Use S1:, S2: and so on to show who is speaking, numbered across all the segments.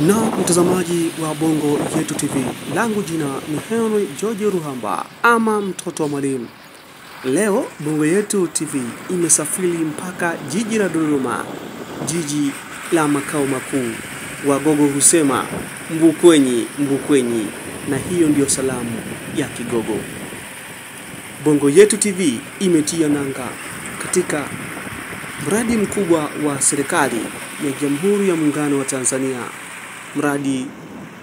S1: Na mtazamaji wa Bongo Yetu TV, langu jina ni Henry George Ruhamba ama mtoto wa mwalimu. Leo Bongo Yetu TV imesafiri mpaka jiji la Dodoma, jiji la makao makuu. Wagogo husema mbukwenyi mbukwenyi, na hiyo ndio salamu ya Kigogo. Bongo Yetu TV imetia nanga katika mradi mkubwa wa serikali ya Jamhuri ya Muungano wa Tanzania, mradi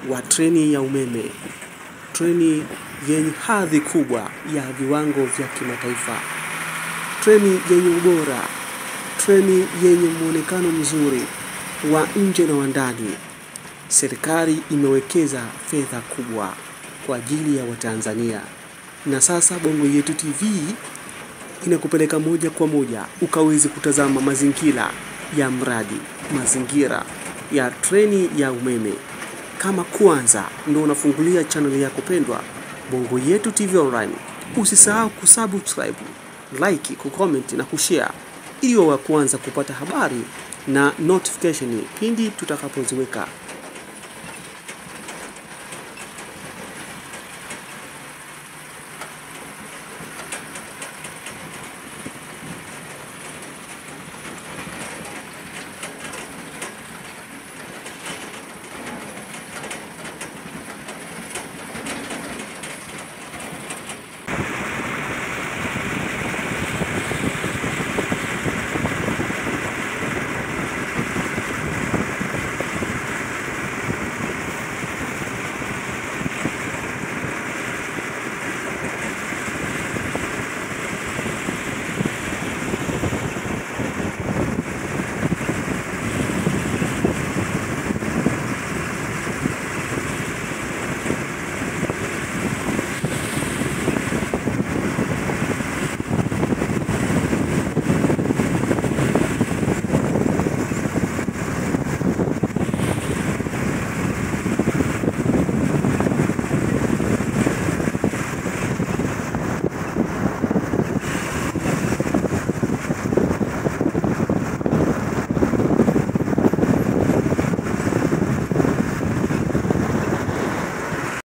S1: wa treni ya umeme, treni yenye hadhi kubwa ya viwango vya kimataifa, treni yenye ubora, treni yenye muonekano mzuri wa nje na wa ndani. Serikali imewekeza fedha kubwa kwa ajili ya Watanzania, na sasa Bongo Yetu TV inakupeleka moja kwa moja ukaweze kutazama mazingira ya mradi, mazingira ya treni ya umeme. Kama kwanza ndio unafungulia channel yako pendwa Bongo Yetu TV Online, usisahau kusubscribe, like, kucomment na kushare ili wa kwanza kupata habari na notification pindi tutakapoziweka.